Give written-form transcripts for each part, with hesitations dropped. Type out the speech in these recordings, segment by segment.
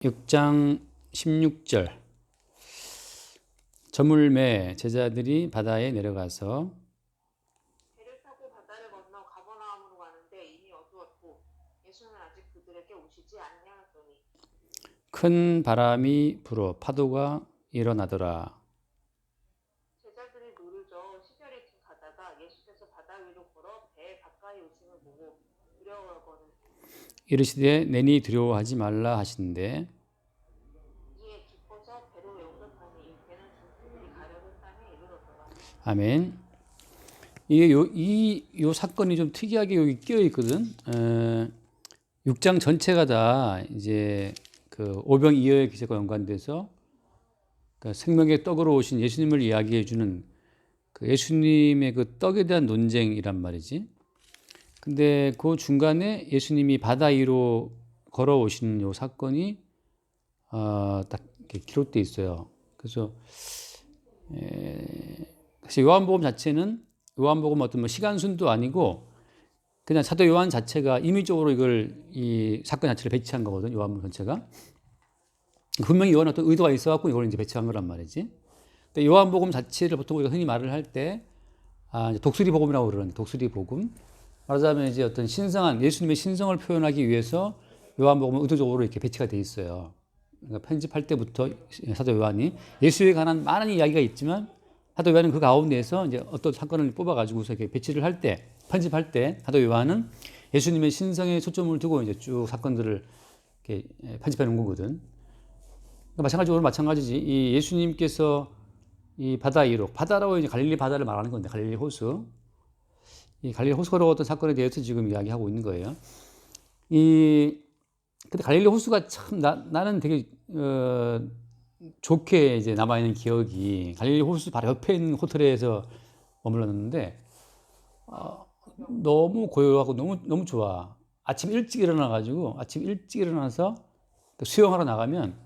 6장 16절 저물매 제자들이 바다에 내려가서 배를 타고 바다를 건너 가버나움으로 가는데 이미 어두웠고 예수는 아직 그들에게 오시지 아니하였더니 큰 바람이 불어 파도가 일어나더라. 제자들이 노를 저어 시절이 가다가 예수께서 바다 위로 걸어 배 가까이 오심을 보고 두려워하거늘 이르시되 내니 두려워하지 말라 하시는데 이에 기뻐서 배로 영접하니 배는 그들이 가려는 땅에 이르렀더라. 아멘. 이게 요 사건이 좀 특이하게 여기 끼어 있거든. 6장 전체가 다 이제 그 오병이어의 기적과 연관돼서 그 생명의 떡으로 오신 예수님을 이야기해 주는 그 예수님의 그 떡에 대한 논쟁이란 말이지. 근데 그 중간에 예수님이 바다 위로 걸어오시는 요 사건이 딱 이렇게 기록돼 있어요. 그래서 사실 요한복음 자체는 요한복음 어떤 뭐 시간순도 아니고 그냥 사도 요한 자체가 임의적으로 이 사건 자체를 배치한 거거든. 요한복음 전체가 분명히 요한 어떤 의도가 있어갖고 이걸 이제 배치한 거란 말이지. 근데 요한복음 자체를 보통 우리가 흔히 말을 할 때 독수리 복음이라고 그러는데 독수리 복음. 말하자면 이제 어떤 신성한 예수님의 신성을 표현하기 위해서 요한복음은 의도적으로 이렇게 배치가 돼 있어요. 그러니까 편집할 때부터 사도 요한이 예수에 관한 많은 이야기가 있지만 사도 요한은 그 가운데에서 이제 어떤 사건을 뽑아가지고서 이렇게 배치를 할 때, 편집할 때 사도 요한은 예수님의 신성에 초점을 두고 이제 쭉 사건들을 이렇게 편집해 놓은 거거든. 그러니까 마찬가지로 마찬가지지. 이 예수님께서 이 바다 위로 바다라고 이제 갈릴리 바다를 말하는 건데 갈릴리 호수. 이 갈릴리 호수 걸어왔던 사건에 대해서 지금 이야기하고 있는 거예요. 근데 갈릴리 호수가 참 나는 되게 좋게 이제 남아있는 기억이 갈릴리 호수 바로 옆에 있는 호텔에서 머물렀는데 너무 고요하고 너무 좋아. 아침 일찍 일어나서 수영하러 나가면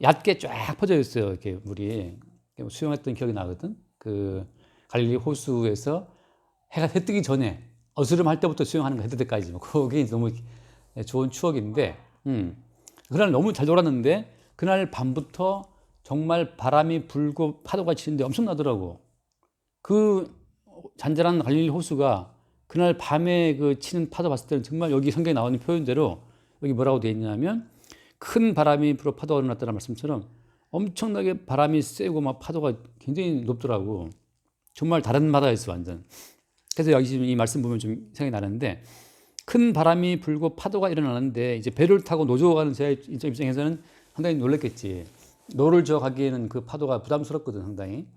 얕게 쫙 퍼져 있어요. 이렇게 물이 수영했던 기억이 나거든. 그 갈릴리 호수에서 해 뜨기 전에 어스름할 때부터 수영하는 거 해 뜰 때까지 그게 너무 좋은 추억인데 그날 너무 잘 놀았는데 그날 밤부터 정말 바람이 불고 파도가 치는데 엄청나더라고. 그 잔잔한 갈릴리 호수가 그날 밤에 그 치는 파도 봤을 때는 정말 여기 성경에 나오는 표현대로 여기 뭐라고 되어 있냐면 큰 바람이 불어 파도가 일어났다는 말씀처럼 엄청나게 바람이 세고 막 파도가 굉장히 높더라고. 정말 다른 바다였어 완전. 그래서 여기 지금 이 말씀 보면 좀 생각이 나는데 큰 바람이 불고 파도가 일어나는데 이제 배를 타고 노조 가는 제 입장에서는 상당히 놀랐겠지. 노를 저어 가기에는 그 파도가 부담스럽거든 상당히.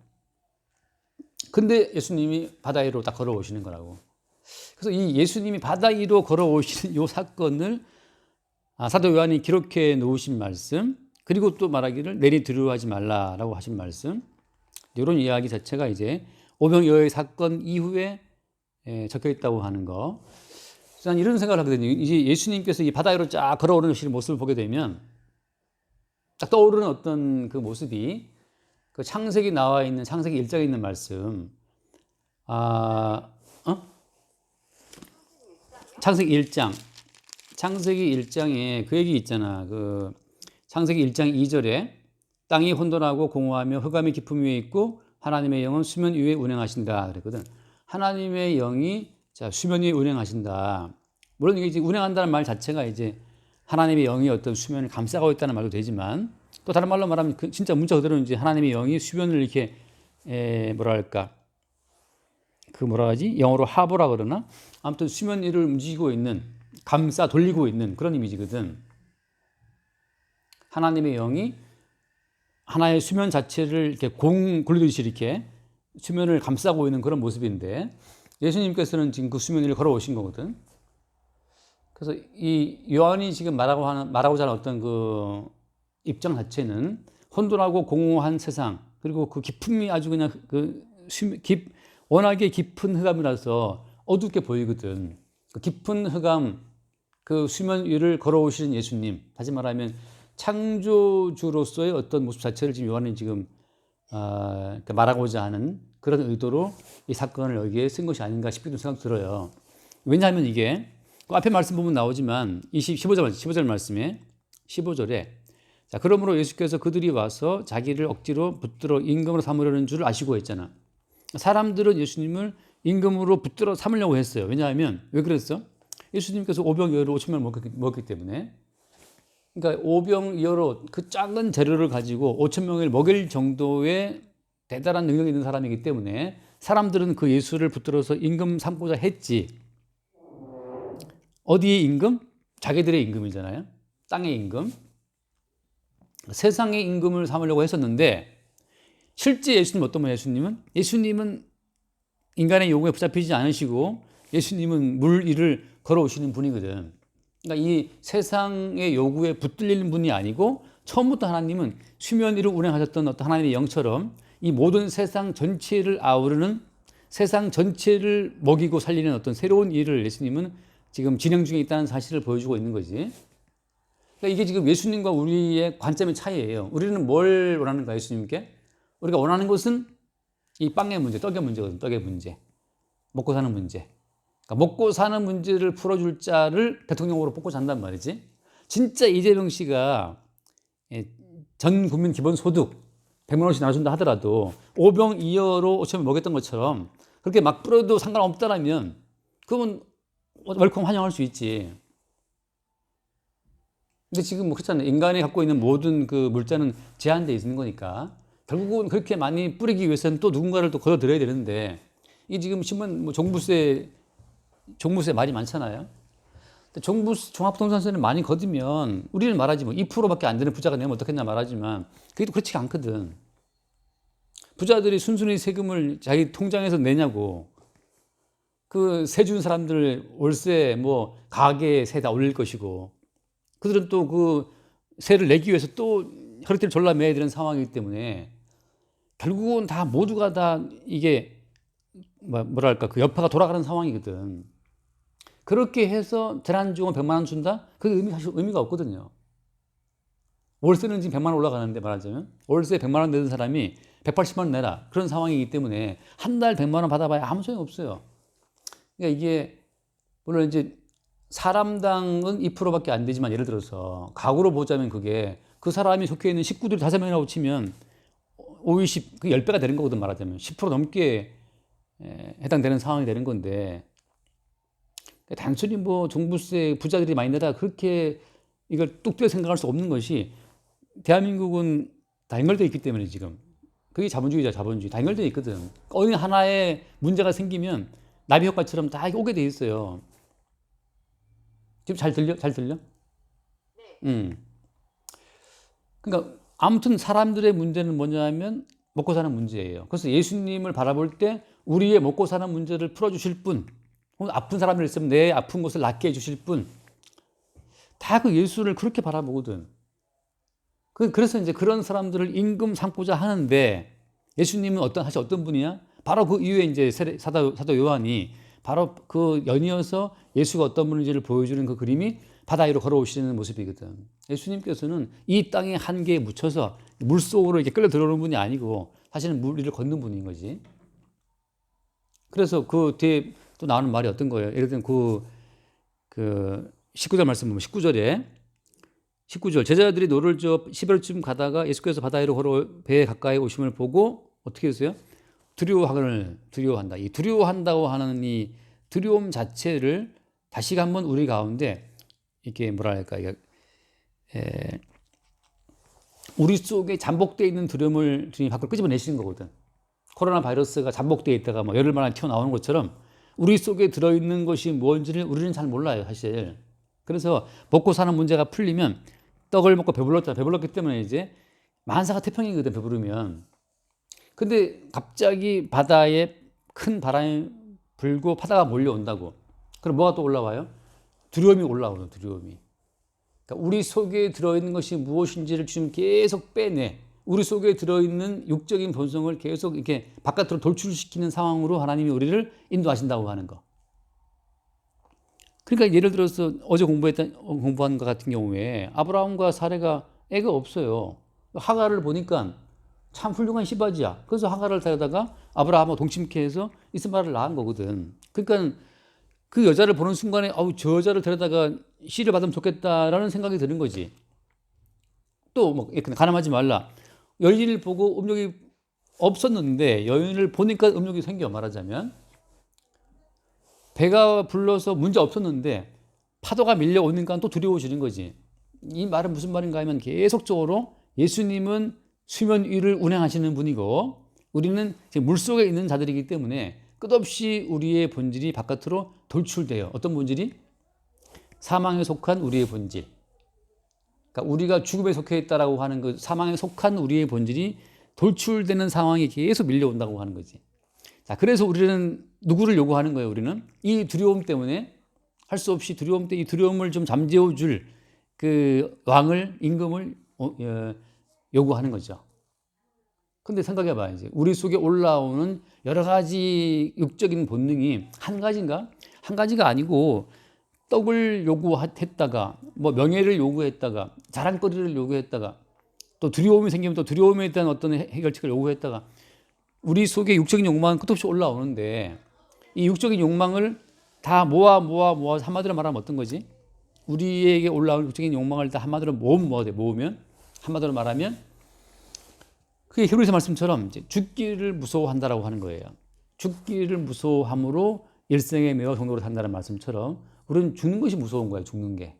근데 예수님이 바다 위로 딱 걸어오시는 거라고. 그래서 이 예수님이 바다 위로 걸어오시는 이 사건을 사도 요한이 기록해 놓으신 말씀, 그리고 또 말하기를 내리 두려워하지 말라라고 하신 말씀, 이런 이야기 자체가 이제 오병이어의 사건 이후에 적혀 있다고 하는 거. 저는 이런 생각을 하거든요. 이제 예수님께서 이 바다 위로 쫙 걸어오시는 모습을 보게 되면 딱 떠오르는 어떤 그 모습이 그 창세기 나와 있는 창세기 1장에 있는 말씀, 창세기 1장. 창세기 1장에 그 얘기 있잖아. 그 창세기 1장 2절에 땅이 혼돈하고 공허하며 흑암이 깊음 위에 있고 하나님의 영은 수면 위에 운행하신다 그랬거든. 하나님의 영이 수면 위에 운행하신다. 물론 이게 운행한다는 말 자체가 이제 하나님의 영이 어떤 수면을 감싸고 있다는 말도 되지만 또 다른 말로 말하면 진짜 문자 그대로 이제 하나님의 영이 수면을 이렇게 영어로 하버라 그러나 아무튼 수면 위를 움직이고 있는 감싸 돌리고 있는 그런 이미지거든. 하나님의 영이 하나의 수면 자체를 이렇게 공 굴리듯이 이렇게 수면을 감싸고 있는 그런 모습인데 예수님께서는 지금 그 수면 위를 걸어오신 거거든. 그래서 이 요한이 지금 말하고자 하는 어떤 그 입장 자체는 혼돈하고 공허한 세상 그리고 그 깊음이 아주 그냥 워낙에 깊은 흑암이라서 어둡게 보이거든. 그 깊은 흑암, 그 수면 위를 걸어오시는 예수님, 다시 말하면 창조주로서의 어떤 모습 자체를 지금 요한이 지금 말하고자 하는 그런 의도로 이 사건을 여기에 쓴 것이 아닌가 싶기도 생각 들어요. 왜냐하면 이게 그 앞에 말씀 보면 나오지만 15절 말씀에 15절에 자, 그러므로 예수께서 그들이 와서 자기를 억지로 붙들어 임금으로 삼으려는 줄 아시고 했잖아. 사람들은 예수님을 임금으로 붙들어 삼으려고 했어요. 왜냐하면 왜 그랬어? 예수님께서 오병이어로 5천 명을 먹기 때문에. 그러니까 오병이어로 그 작은 재료를 가지고 5천 명을 먹일 정도의 대단한 능력이 있는 사람이기 때문에 사람들은 그 예수를 붙들어서 임금 삼고자 했지. 어디의 임금? 자기들의 임금이잖아요. 땅의 임금. 세상의 임금을 삼으려고 했었는데 실제 예수님 어떤 분이에요? 예수님은 인간의 요구에 붙잡히지 않으시고 예수님은 물 위를 걸어오시는 분이거든. 그러니까 이 세상의 요구에 붙들리는 분이 아니고 처음부터 하나님은 수면 위를 운행하셨던 어떤 하나님의 영처럼 이 모든 세상 전체를 아우르는 세상 전체를 먹이고 살리는 어떤 새로운 일을 예수님은 지금 진행 중에 있다는 사실을 보여주고 있는 거지. 그러니까 이게 지금 예수님과 우리의 관점의 차이예요. 우리는 뭘 원하는가, 예수님께? 우리가 원하는 것은 이 빵의 문제, 떡의 문제거든, 떡의 문제. 먹고 사는 문제. 그러니까 먹고 사는 문제를 풀어줄 자를 대통령으로 뽑고 잔단 말이지. 진짜 이재명 씨가 전 국민 기본소득 100만 원씩 나눠준다 하더라도 오병이어로 5천 명 먹였던 것처럼 그렇게 막 뿌려도 상관없다라면 그건 웰컴 환영할 수 있지. 근데 지금 뭐 그렇잖아요. 인간이 갖고 있는 모든 그 물자는 제한되어 있는 거니까 결국은 그렇게 많이 뿌리기 위해서는 또 누군가를 또 걷어들여야 되는데 이 지금 신문 뭐 종부세 말이 많잖아요. 종합부동산세는 많이 걷으면 우리는 말하지 뭐 2%밖에 안 되는 부자가 내면 어떻겠냐 말하지만 그게 또 그렇지가 않거든. 부자들이 순순히 세금을 자기 통장에서 내냐고. 그 세 준 사람들 월세 뭐 가게 세 다 올릴 것이고 그들은 또 그 세를 내기 위해서 또 허리띠를 졸라매야 되는 상황이기 때문에 결국은 다 모두가 다 이게 뭐랄까 그 여파가 돌아가는 상황이거든. 그렇게 해서 재난지원금 100만 원 준다? 그게 사실 의미가 없거든요. 월세는 지금 100만 원 올라가는데 말하자면 월세 100만 원 내는 사람이 180만 원 내라 그런 상황이기 때문에 한 달 100만 원 받아봐야 아무 소용 없어요. 그러니까 이게 물론 이제 사람당은 2%밖에 안 되지만 예를 들어서 가구로 보자면 그게 그 사람이 속해 있는 식구들이 5명이라고 치면 5, 20, 그 10배가 되는 거거든 말하자면 10% 넘게 해당되는 상황이 되는 건데 단순히 뭐 종부세 부자들이 많이 내다 그렇게 이걸 뚝 떼어 생각할 수 없는 것이 대한민국은 다 연결되어 있기 때문에 지금 그게 자본주의자 자본주의 다 연결되어 있거든. 어느 하나의 문제가 생기면 나비 효과처럼 다 오게 돼 있어요. 지금 잘 들려? 잘 들려? 네. 그러니까 아무튼 사람들의 문제는 뭐냐면 먹고 사는 문제예요. 그래서 예수님을 바라볼 때 우리의 먹고 사는 문제를 풀어주실 분, 혹은 아픈 사람들 있으면 내 아픈 것을 낫게 해주실 분, 다 그 예수를 그렇게 바라보거든. 그래서 이제 그런 사람들을 임금 삼고자 하는데 예수님은 사실 어떤 분이야? 바로 그 이후에 이제 사도 요한이 바로 그 연이어서 예수가 어떤 분인지를 보여주는 그 그림이 바다 위로 걸어오시는 모습이거든. 예수님께서는 이 땅의 한계에 묻혀서 물속으로 이렇게 끌려 들어오는 분이 아니고 사실은 물 위를 걷는 분인 거지. 그래서 그 뒤에 또 나오는 말이 어떤 거예요? 예를 들면 그 19절 말씀 보면 19절 제자들이 노를 저어 10여쯤 가다가 예수께서 바다 위로 걸어 배에 가까이 오심을 보고 어떻게 했어요? 두려워한다. 이 두려워한다고 하는 이 두려움 자체를 다시 한번 우리 가운데 이게 뭐랄까 이게 우리 속에 잠복되어 있는 두려움을 주님 밖으로 끄집어내시는 거거든. 코로나 바이러스가 잠복되어 있다가 뭐 열흘 만에 튀어나오는 것처럼 우리 속에 들어있는 것이 뭔지를 우리는 잘 몰라요, 사실. 그래서 먹고 사는 문제가 풀리면 떡을 먹고 배불렀기 때문에 이제 만사가 태평이거든, 배부르면. 근데 갑자기 바다에 큰 바람이 불고 파다가 몰려온다고. 그럼 뭐가 또 올라와요? 두려움이 올라오는 두려움이. 그러니까 우리 속에 들어있는 것이 무엇인지를 지금 계속 빼내. 우리 속에 들어있는 육적인 본성을 계속 이렇게 바깥으로 돌출시키는 상황으로 하나님이 우리를 인도하신다고 하는 거. 그러니까 예를 들어서 어제 공부한 것 같은 경우에 아브라함과 사레가 애가 없어요. 하가를 보니까 참 훌륭한 시바지야. 그래서 하가를 데려다가 아브라함하고 동침케 해서 이스마엘을 낳은 거거든. 그러니까 그 여자를 보는 순간에 저 여자를 데려다가 씨를 받으면 좋겠다라는 생각이 드는 거지. 또뭐 가늠하지 말라. 여인을 보고 음욕이 없었는데 여인을 보니까 음욕이 생겨. 말하자면 배가 불러서 문제 없었는데 파도가 밀려오니까 또 두려워지는 거지. 이 말은 무슨 말인가 하면 계속적으로 예수님은 수면 위를 운행하시는 분이고 우리는 지금 물속에 있는 자들이기 때문에 끝없이 우리의 본질이 바깥으로 돌출돼요. 어떤 본질이? 사망에 속한 우리의 본질. 그러니까 우리가 죽음에 속해 있다라고 하는 그 사망에 속한 우리의 본질이 돌출되는 상황이 계속 밀려온다고 하는 거지. 자, 그래서 우리는 누구를 요구하는 거예요? 우리는 이 두려움 때문에 할 수 없이 두려움 때 이 두려움을 좀 잠재워 줄 그 왕을 임금을 요구하는 거죠. 근데 생각해 봐요. 이제 우리 속에 올라오는 여러 가지 육적인 본능이 한 가지인가? 한 가지가 아니고 떡을 요구했다가 뭐 명예를 요구했다가 자랑거리를 요구했다가 또 두려움이 생기면 또 두려움에 대한 어떤 해결책을 요구했다가 우리 속에 육적인 욕망은 끝없이 올라오는데 이 육적인 욕망을 다 모아서 한마디로 말하면 어떤 거지? 우리에게 올라올 육적인 욕망을 다 한마디로 모으면 한마디로 말하면 그게 히브리서 말씀처럼 이제 죽기를 무서워한다라고 하는 거예요. 죽기를 무서워함으로 일생에 매어 성도로 산다는 말씀처럼 우리는 죽는 것이 무서운 거예요. 죽는 게.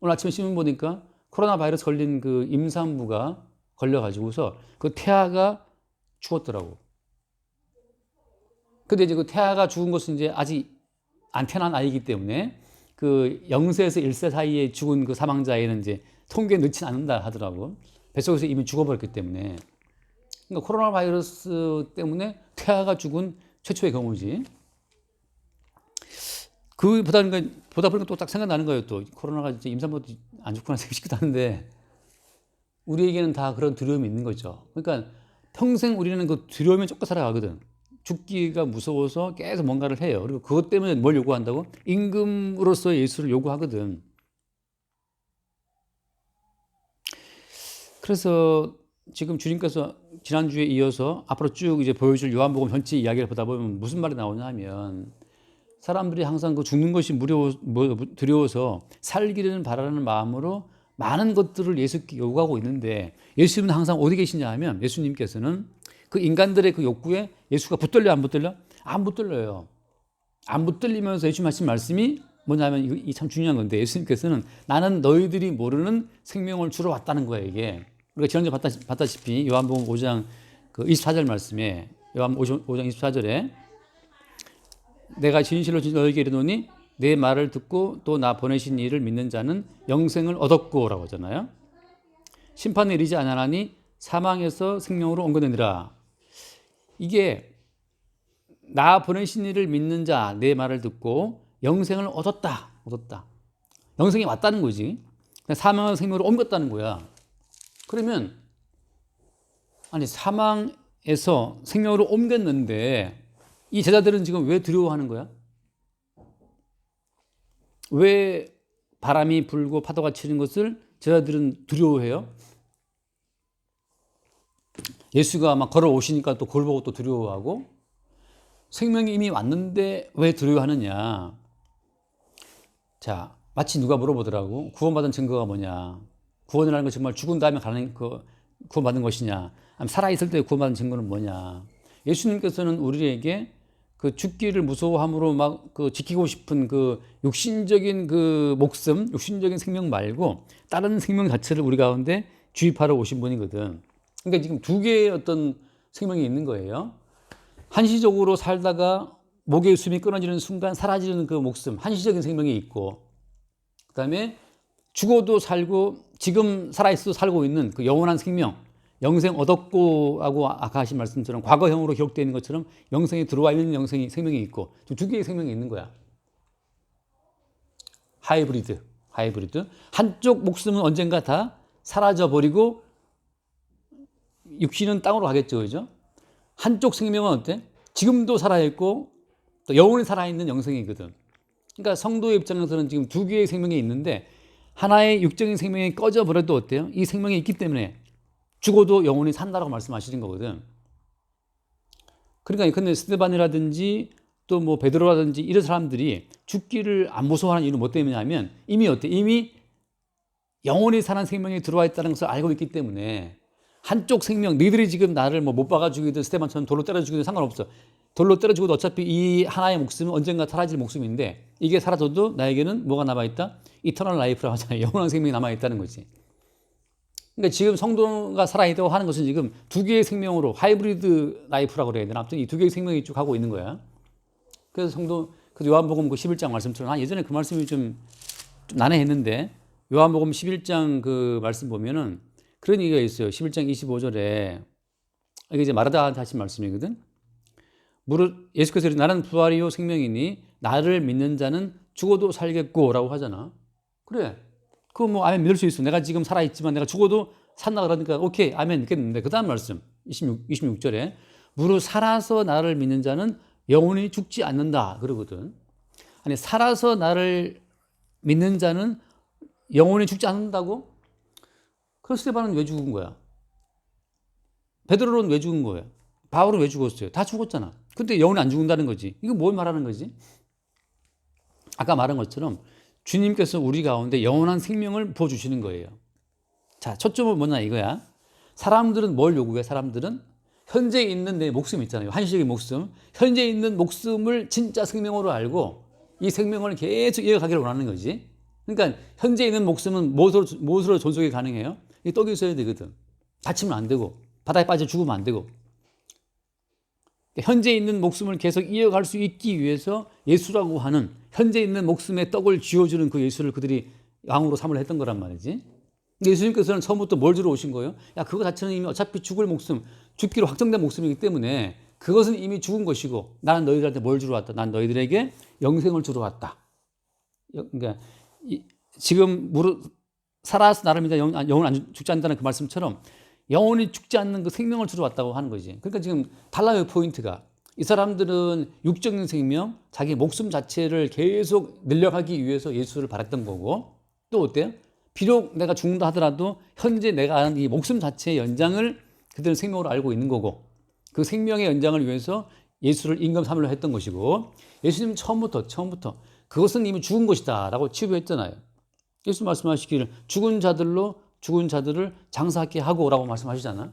오늘 아침에 신문 보니까 코로나 바이러스 걸린 그 임산부가 걸려가지고서 그 태아가 죽었더라고. 근데 이제 그 태아가 죽은 것은 이제 아직 안 태어난 아이기 때문에 그 0세에서 1세 사이에 죽은 그 사망자에는 이제 통계에 넣지 않는다 하더라고. 뱃속에서 이미 죽어버렸기 때문에. 그러니까 코로나 바이러스 때문에 태아가 죽은 최초의 경우지. 보다 보니까 또 딱 생각나는 거예요. 또 코로나가 이제 임산부도 안 좋구나 싶기도 하는데 우리에게는 다 그런 두려움이 있는 거죠. 그러니까 평생 우리는 그 두려움에 쫓겨 살아가거든. 죽기가 무서워서 계속 뭔가를 해요. 그리고 그것 때문에 뭘 요구한다고? 임금으로서 예수를 요구하거든. 그래서 지금 주님께서 지난주에 이어서 앞으로 쭉 이제 보여줄 요한복음 전체 이야기를 보다 보면 무슨 말이 나오냐 하면 사람들이 항상 그 죽는 것이 두려워서 살기를 바라는 마음으로 많은 것들을 예수께 요구하고 있는데 예수님은 항상 어디 계시냐 하면 예수님께서는 그 인간들의 그 욕구에 예수가 붙들려 안 붙들려? 안 붙들려요. 안 붙들리면서 예수님 하신 말씀이 뭐냐면 이게 참 중요한 건데 예수님께서는 나는 너희들이 모르는 생명을 주러 왔다는 거예요. 이게 우리가 지난주에 봤다시피 요한복음 5장 그 24절 말씀에 요한복음 5장 24절에 내가 진실로 너희에게 이르노니 내 말을 듣고 또 나 보내신 이를 믿는 자는 영생을 얻었고 라고 하잖아요. 심판에 이르지 않으나니 사망에서 생명으로 옮겨내니라. 이게 나 보내신 이를 믿는 자 내 말을 듣고 영생을 얻었다. 영생이 왔다는 거지. 사망에서 생명으로 옮겼다는 거야. 그러면 아니 사망에서 생명으로 옮겼는데 이 제자들은 지금 왜 두려워하는 거야? 왜 바람이 불고 파도가 치는 것을 제자들은 두려워해요? 예수가 막 걸어오시니까 또 그걸 보고 또 두려워하고 생명이 이미 왔는데 왜 두려워하느냐? 자, 마치 누가 물어보더라고. 구원받은 증거가 뭐냐? 구원이라는 건 정말 죽은 다음에 가는 구원받은 것이냐? 아니면 살아있을 때 구원받은 증거는 뭐냐? 예수님께서는 우리에게 그 죽기를 무서워함으로 막 그 지키고 싶은 그 육신적인 그 목숨, 육신적인 생명 말고 다른 생명 자체를 우리 가운데 주입하러 오신 분이거든. 그러니까 지금 두 개의 어떤 생명이 있는 거예요. 한시적으로 살다가 목의 숨이 끊어지는 순간 사라지는 그 목숨, 한시적인 생명이 있고, 그 다음에 죽어도 살고 지금 살아있어도 살고 있는 그 영원한 생명, 영생 얻었고 하고 아까 하신 말씀처럼 과거형으로 기록되어 있는 것처럼 영생에 들어와 있는 생명이 있고 두 개의 생명이 있는 거야. 하이브리드. 한쪽 목숨은 언젠가 다 사라져버리고 육신은 땅으로 가겠죠. 그죠? 한쪽 생명은 어때? 지금도 살아있고 또 영원히 살아있는 영생이거든. 그러니까 성도의 입장에서는 지금 두 개의 생명이 있는데 하나의 육적인 생명이 꺼져버려도 어때요? 이 생명이 있기 때문에 죽어도 영원히 산다라고 말씀하시는 거거든. 그러니까 근데 스데반이라든지 또 뭐 베드로라든지 이런 사람들이 죽기를 안 무서워하는 이유는 뭐 때문이냐면 이미 어때? 이미 영원히 사는 생명이 들어와 있다는 것을 알고 있기 때문에 한쪽 생명, 너희들이 지금 나를 뭐 못 박아 죽이든 스테반처럼 돌로 때려 죽이든 상관없어. 돌로 때려 죽어도 어차피 이 하나의 목숨은 언젠가 사라질 목숨인데 이게 사라져도 나에게는 뭐가 남아있다? 이터널 라이프라고 하잖아요. 영원한 생명이 남아있다는 거지. 그러니까 지금 성도가 살아있다고 하는 것은 지금 두 개의 생명으로 하이브리드 라이프라고 그래야 되나? 아무튼 이 두 개의 생명이 쭉 가고 있는 거야. 그래서 성도, 그 요한복음 그 11장 말씀처럼, 예전에 그 말씀이 좀 난해했는데, 요한복음 11장 그 말씀 보면은 그런 얘기가 있어요. 11장 25절에. 이게 이제 마르다한테 하신 말씀이거든. 예수께서 나는 부활이요 생명이니 나를 믿는 자는 죽어도 살겠고 라고 하잖아. 그래. 그거 뭐 아멘 믿을 수 있어. 내가 지금 살아있지만 내가 죽어도 산다 그러니까 오케이 아멘 믿겠는데, 그 다음 말씀 26절에 무릇 살아서 나를 믿는 자는 영원히 죽지 않는다 그러거든. 아니, 살아서 나를 믿는 자는 영원히 죽지 않는다고? 그럼 스테반은 왜 죽은 거야? 베드로는 왜 죽은 거예요? 바울은 왜 죽었어요? 다 죽었잖아. 근데 영원히 안 죽는다는 거지. 이거 뭘 말하는 거지? 아까 말한 것처럼 주님께서 우리 가운데 영원한 생명을 부어주시는 거예요. 자, 초점은 뭐냐 이거야. 사람들은 뭘 요구해? 사람들은 현재 있는 내 목숨 있잖아요. 한시적인 목숨. 현재 있는 목숨을 진짜 생명으로 알고 이 생명을 계속 이어가기를 원하는 거지. 그러니까 현재 있는 목숨은 무엇으로 존속이 가능해요? 이 떡이 있어야 되거든. 다치면 안 되고 바다에 빠져 죽으면 안 되고. 현재 있는 목숨을 계속 이어갈 수 있기 위해서 예수라고 하는 현재 있는 목숨의 떡을 쥐어주는 그 예수를 그들이 왕으로 삼을 했던 거란 말이지. 예수님께서는 처음부터 뭘 주러 오신 거예요? 야, 그거 자체는 이미 어차피 죽을 목숨, 죽기로 확정된 목숨이기 때문에 그것은 이미 죽은 것이고 나는 너희들한테 뭘 주러 왔다? 난 너희들에게 영생을 주러 왔다. 그러니까 지금 살아서 나를 믿어 영원 안 죽지 않는다는 그 말씀처럼 영원히 죽지 않는 그 생명을 주러 왔다고 하는 거지. 그러니까 지금 달라요, 포인트가. 이 사람들은 육적인 생명, 자기 목숨 자체를 계속 늘려가기 위해서 예수를 바랐던 거고, 또 어때요? 비록 내가 죽는다 하더라도 현재 내가 아는 이 목숨 자체의 연장을 그들은 생명으로 알고 있는 거고, 그 생명의 연장을 위해서 예수를 임금 삼으려 했던 것이고, 예수님은 처음부터 그것은 이미 죽은 것이다 라고 치부했잖아요. 예수 말씀하시기를 죽은 자들을 장사하게 하고 라고 말씀하시잖아.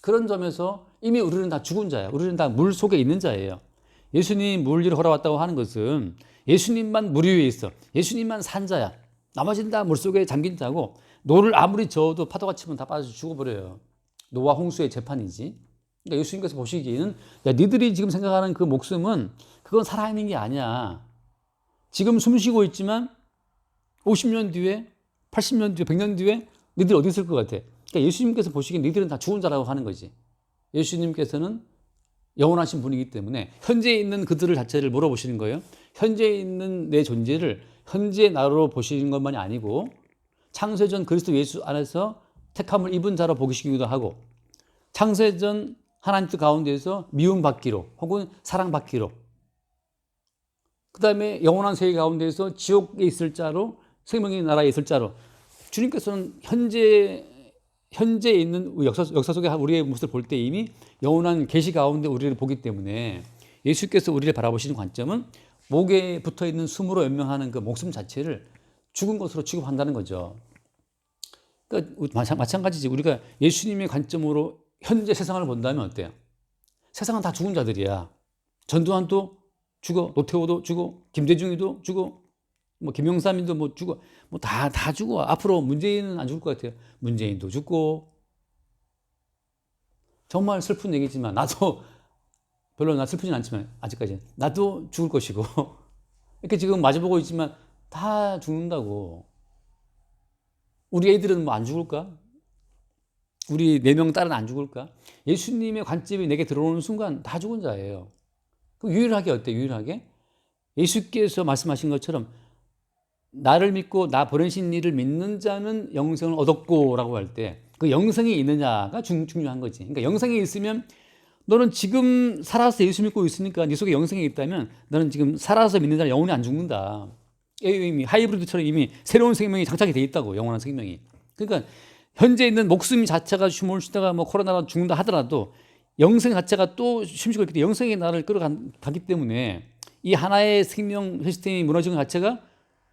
그런 점에서 이미 우리는 다 죽은 자야. 우리는 다 물 속에 있는 자예요. 예수님 물 위로 걸어왔다고 하는 것은 예수님만 물 위에 있어. 예수님만 산 자야. 나머지는 다 물 속에 잠긴 자고, 노를 아무리 저어도 파도가 치면 다 빠져 죽어버려요. 노와 홍수의 재판이지. 그러니까 예수님께서 보시기에는 야, 니들이 지금 생각하는 그 목숨은 그건 살아있는 게 아니야. 지금 숨 쉬고 있지만 50년 뒤에, 80년 뒤에, 100년 뒤에 너희들 어디 있을 것 같아? 그러니까 예수님께서 보시기엔 너희들은 다 죽은 자라고 하는 거지. 예수님께서는 영원하신 분이기 때문에 현재 있는 그들을 자체를 물어보시는 거예요. 현재 있는 내 존재를 현재 나로 보시는 것만이 아니고 창세전 그리스도 예수 안에서 택함을 입은 자로 보시기도 하고, 창세전 하나님 뜻 가운데에서 미움받기로 혹은 사랑받기로, 그 다음에 영원한 세계 가운데에서 지옥에 있을 자로, 생명의 나라에 있을 자로, 주님께서는 현재 있는 역사 속에 우리의 모습을 볼 때 이미 영원한 계시 가운데 우리를 보기 때문에 예수께서 우리를 바라보시는 관점은 목에 붙어있는 숨으로 연명하는 그 목숨 자체를 죽은 것으로 취급한다는 거죠. 그러니까 마찬가지지. 우리가 예수님의 관점으로 현재 세상을 본다면 어때요? 세상은 다 죽은 자들이야. 전두환도 죽어, 노태우도 죽어, 김대중이도 죽어, 뭐 김영삼이도 뭐 죽어, 뭐 다 죽어. 앞으로 문재인은 안 죽을 것 같아요. 문재인도 죽고. 정말 슬픈 얘기지만 나도 별로 나 슬프진 않지만 아직까지는 나도 죽을 것이고 이렇게 지금 마주보고 있지만 다 죽는다고. 우리 애들은 뭐 안 죽을까? 우리 4명 딸은 안 죽을까? 예수님의 관점이 내게 들어오는 순간 다 죽은 자예요. 그럼 유일하게 어때? 유일하게 예수께서 말씀하신 것처럼 나를 믿고 나 보내신 이를 믿는 자는 영생을 얻었고 라고 할 때 그 영생이 있느냐가 중요한 거지. 그러니까 영생이 있으면 너는 지금 살아서 예수 믿고 있으니까 네 속에 영생이 있다면 너는 지금 살아서 믿는 자는 영원히 안 죽는다. 이미 하이브리드처럼 이미 새로운 생명이 장착이 돼 있다고, 영원한 생명이. 그러니까 현재 있는 목숨 자체가 숨을 쉬다가 뭐 코로나로 죽는다 하더라도 영생 자체가 또 숨쉬고 있기 때문에 영생의 나를 끌어가기 때문에 이 하나의 생명 시스템이 무너진 것 자체가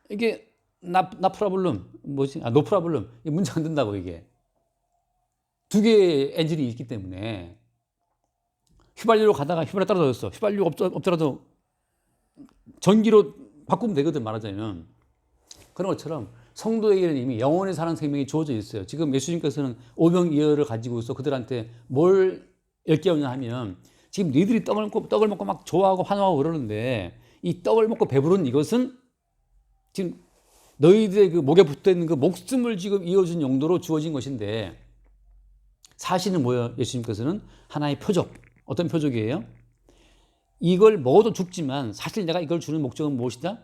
이게 나 프라블럼 뭐지? 노 프라블럼. 이 문제 안 된다고 이게. 두 개의 엔진이 있기 때문에 휘발유로 가다가 휘발유 떨어졌어. 휘발유 없더라도 전기로 바꾸면 되거든 말하자면. 그런 것처럼 성도에게는 이미 영원히 사는 생명이 주어져 있어요. 지금 예수님께서는 오병이어를 가지고서 그들한테 뭘 일깨우냐 하면 지금 너희들이 떡을 먹고 막 좋아하고 환호하고 그러는데 이 떡을 먹고 배부른 이것은 지금 너희들의 그 목에 붙어 있는 그 목숨을 지금 이어준 용도로 주어진 것인데 사실은 뭐예요? 예수님께서는 하나의 표적. 어떤 표적이에요? 이걸 먹어도 죽지만 사실 내가 이걸 주는 목적은 무엇이다?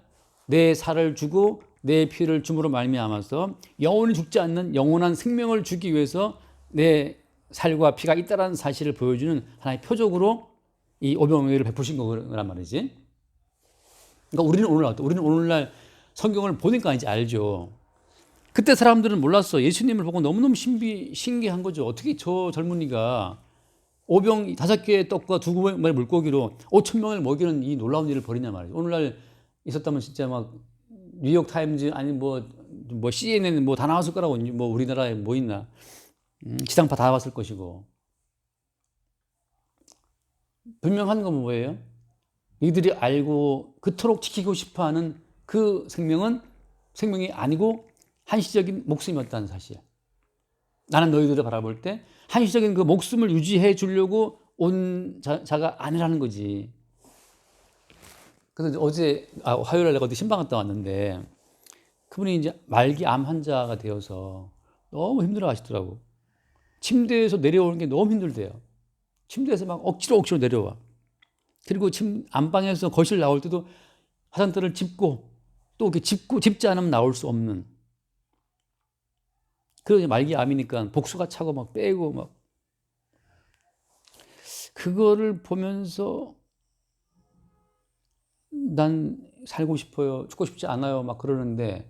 내 살을 주고 내 피를 줌으로 말미암아서 영원히 죽지 않는 영원한 생명을 주기 위해서 내 살과 피가 있다라는 사실을 보여주는 하나의 표적으로 이 오병이어를 베푸신 거란 말이지. 그러니까 우리는 오늘날 성경을 보니까 이제 알죠. 그때 사람들은 몰랐어. 예수님을 보고 너무너무 신기한 거죠. 어떻게 저 젊은이가 5개의 떡과 2마리 물고기로 5,000명을 먹이는 이 놀라운 일을 벌이냐 말이죠. 오늘날 있었다면 진짜 막 뉴욕 타임즈 아니 뭐 CNN 뭐 다 나왔을 거라고. 뭐 우리나라에 뭐 있나 지상파 다 봤을 것이고. 분명한 건 뭐예요? 이들이 알고 그토록 지키고 싶어하는 그 생명이 아니고 한시적인 목숨이었다는 사실. 나는 너희들을 바라볼 때 한시적인 그 목숨을 유지해 주려고 온 자가 아니라는 거지. 그래서 화요일에 내가 어디 신방 갔다 왔는데 그분이 이제 말기 암 환자가 되어서 너무 힘들어 하시더라고. 침대에서 내려오는 게 너무 힘들대요. 침대에서 막 억지로 내려와. 그리고 안방에서 거실 나올 때도 화장대를 짚고 또 이렇게 짚지 않으면 나올 수 없는. 그러니 말기 암이니까 복수가 차고 막 빼고 막. 그거를 보면서 난 살고 싶어요. 죽고 싶지 않아요. 막 그러는데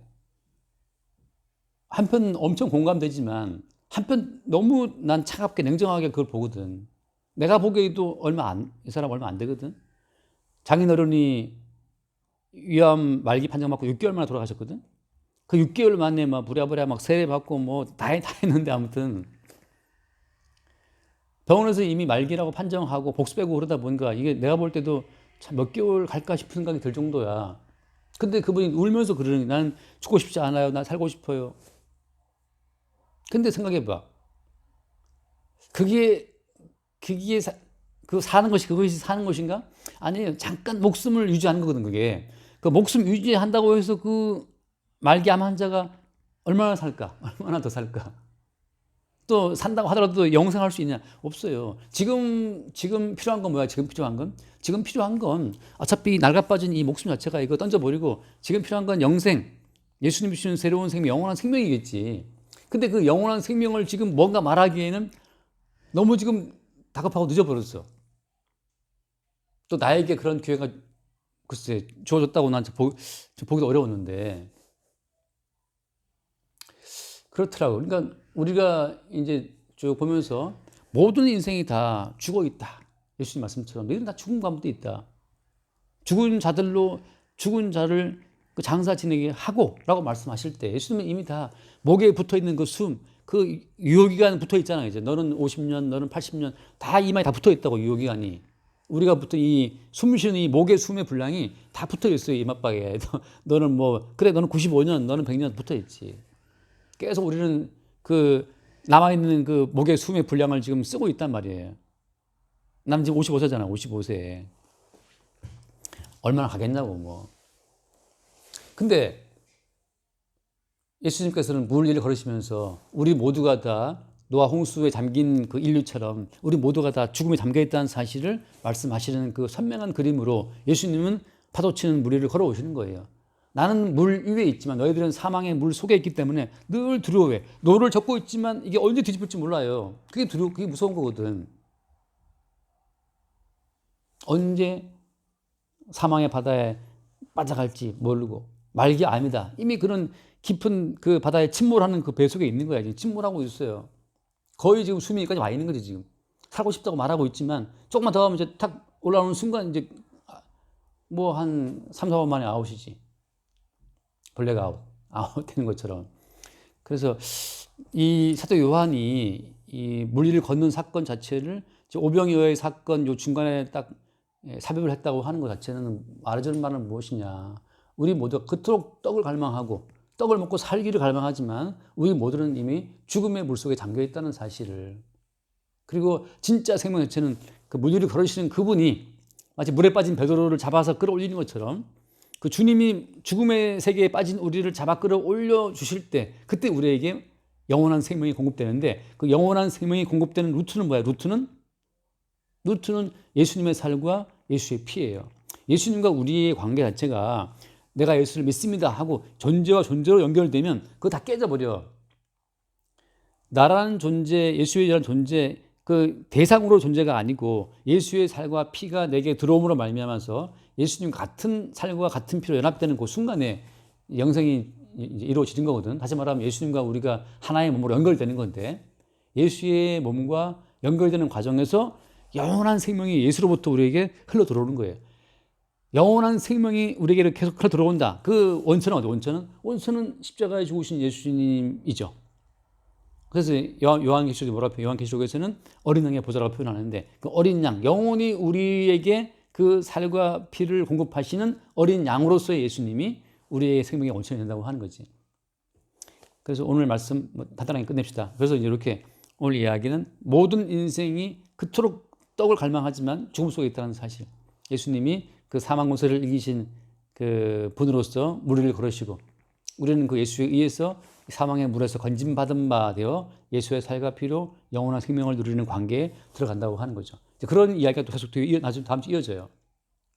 한편 엄청 공감되지만 한편 너무 난 차갑게 냉정하게 그걸 보거든. 내가 보기에도 이 사람 얼마 안 되거든. 장인어른이 위암 말기 판정받고 6개월 만에 돌아가셨거든. 그 6개월 만에 막 부랴부랴 막 세례 받고 뭐 다 했는데 아무튼 병원에서 이미 말기라고 판정하고 복수 빼고 그러다 보니까 이게 내가 볼 때도 참 몇 개월 갈까 싶은 생각이 들 정도야. 근데 그분이 울면서 그러는 난 죽고 싶지 않아요. 난 살고 싶어요. 근데 생각해봐. 그것이 사는 것인가? 아니에요. 잠깐 목숨을 유지하는 거거든, 그게. 그 목숨 유지한다고 해서 그 말기암 환자가 얼마나 살까? 얼마나 더 살까? 또 산다고 하더라도 영생할 수 있냐? 없어요. 지금 필요한 건 뭐야? 지금 필요한 건 어차피 낡아빠진 이 목숨 자체가 이거 던져버리고 지금 필요한 건 영생. 예수님이 주시는 새로운 생명, 영원한 생명이겠지. 근데 그 영원한 생명을 지금 뭔가 말하기에는 너무 지금 다급하고 늦어버렸어. 또 나에게 그런 기회가 글쎄 주어졌다고 난 보기도 어려웠는데 그렇더라고. 그러니까 우리가 이제 쭉 보면서 모든 인생이 다 죽어 있다. 예수님 말씀처럼 너희들은 다 죽은 가운데 있다. 죽은 자를 그 장사 지내게 하고라고 말씀하실 때 예수님은 이미 다 목에 붙어 있는 그 그 유효기간 붙어 있잖아요. 이제 너는 50년, 너는 80년 다 이마에 다 붙어 있다고 유효기간이. 우리가 붙은 이 숨 쉬는 이 목의 숨의 분량이 다 붙어 있어요. 이마박에. 너는 그래 너는 95년, 너는 100년 붙어 있지. 계속 우리는 그 남아있는 그 목의 숨의 분량을 지금 쓰고 있단 말이에요. 난 지금 55세잖아. 55세. 얼마나 가겠냐고 뭐. 근데 예수님께서는 물 위를 걸으시면서 우리 모두가 다 노아 홍수에 잠긴 그 인류처럼 우리 모두가 다 죽음에 잠겨 있다는 사실을 말씀하시는 그 선명한 그림으로 예수님은 파도치는 물 위를 걸어오시는 거예요. 나는 물 위에 있지만 너희들은 사망의 물 속에 있기 때문에 늘 두려워해. 노를 젓고 있지만 이게 언제 뒤집을지 몰라요. 그게 무서운 거거든. 언제 사망의 바다에 빠져갈지 모르고 말기 암이다. 이미 그런 깊은 그 바다에 침몰하는 그 배 속에 있는 거야. 지금 침몰하고 있어요. 거의 지금 수명까지 와 있는 거지 지금. 살고 싶다고 말하고 있지만 조금만 더 가면 이제 탁 올라오는 순간 이제 뭐 한 3, 4분 만에 아웃이지. 블랙아웃. 되는 것처럼. 그래서 이 사도 요한이 이 물리를 걷는 사건 자체를 오병이어의 사건 요 중간에 딱 삽입을 했다고 하는 것 자체는 말하자는 말은 무엇이냐. 우리 모두가 그토록 떡을 갈망하고 떡을 먹고 살기를 갈망하지만 우리 모두는 이미 죽음의 물속에 잠겨 있다는 사실을, 그리고 진짜 생명 자체는 그 물 위를 걸으시는 그분이 마치 물에 빠진 베드로를 잡아서 끌어올리는 것처럼 그 주님이 죽음의 세계에 빠진 우리를 잡아 끌어올려 주실 때 그때 우리에게 영원한 생명이 공급되는데, 그 영원한 생명이 공급되는 루트는 뭐야? 루트는 예수님의 살과 예수의 피예요. 예수님과 우리의 관계 자체가 내가 예수를 믿습니다 하고 존재와 존재로 연결되면 그거 다 깨져버려. 나라는 존재, 예수의라는 존재, 그 대상으로 존재가 아니고 예수의 살과 피가 내게 들어옴으로 말미암아서 예수님 같은 살과 같은 피로 연합되는 그 순간에 영생이 이루어지는 거거든. 다시 말하면 예수님과 우리가 하나의 몸으로 연결되는 건데, 예수의 몸과 연결되는 과정에서 영원한 생명이 예수로부터 우리에게 흘러 들어오는 거예요. 영원한 생명이 우리에게 계속 흘러 들어온다. 그 원천은 어디? 원천은 십자가에 죽으신 예수님이죠. 그래서 요한계시록에 뭐라고 표현해요? 요한계시록에서는 어린 양의 보좌라고 표현하는데, 그 어린 양, 영원히 우리에게 그 살과 피를 공급하시는 어린 양으로서의 예수님이 우리의 생명의 원천이 된다고 하는 거지. 그래서 오늘 말씀 간단하게 끝냅시다. 그래서 이렇게 오늘 이야기는 모든 인생이 그토록 떡을 갈망하지만 죽음 속에 있다는 사실. 예수님이 그 사망 권세를 이기신 그 분으로서 무리를 걸으시고, 우리는 그 예수에 의해서 사망의 물에서 건짐받은 바 되어 예수의 살과 피로 영원한 생명을 누리는 관계에 들어간다고 하는 거죠. 그런 이야기가 또 계속 다음 주에 이어져요.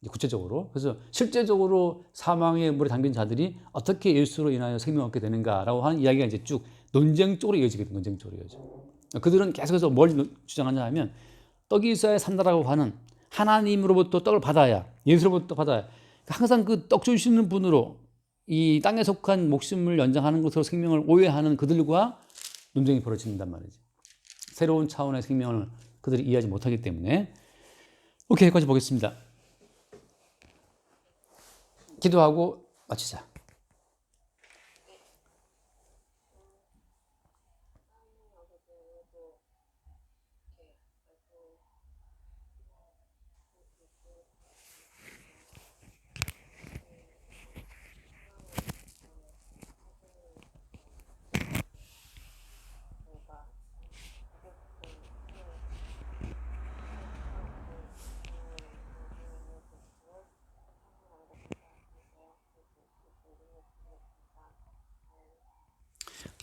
구체적으로. 그래서 실제적으로 사망의 물에 잠긴 자들이 어떻게 예수로 인하여 생명을 얻게 되는가라고 하는 이야기가 이제 쭉 논쟁적으로 이어지거든요. 논쟁적으로 이어져. 그들은 계속해서 뭘 주장하냐 하면 떡이 있어야 산다라고 하는 하나님으로부터 떡을 받아야, 예수로부터 받아야, 항상 그 떡 주시는 분으로 이 땅에 속한 목숨을 연장하는 것으로 생명을 오해하는 그들과 논쟁이 벌어진단 말이지. 새로운 차원의 생명을 그들이 이해하지 못하기 때문에. 오케이, 여기까지 보겠습니다. 기도하고 마치자.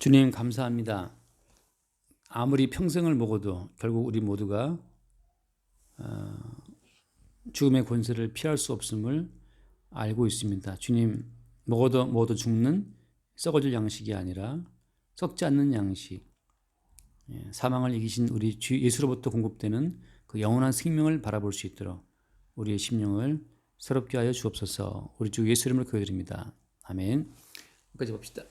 주님 감사합니다. 아무리 평생을 먹어도 결국 우리 모두가 죽음의 권세를 피할 수 없음을 알고 있습니다. 주님, 먹어도 죽는 썩어질 양식이 아니라 썩지 않는 양식, 사망을 이기신 우리 주 예수로부터 공급되는 그 영원한 생명을 바라볼 수 있도록 우리의 심령을 새롭게 하여 주옵소서. 우리 주 예수 이름으로 기도드립니다. 아멘. 여기까지 봅시다.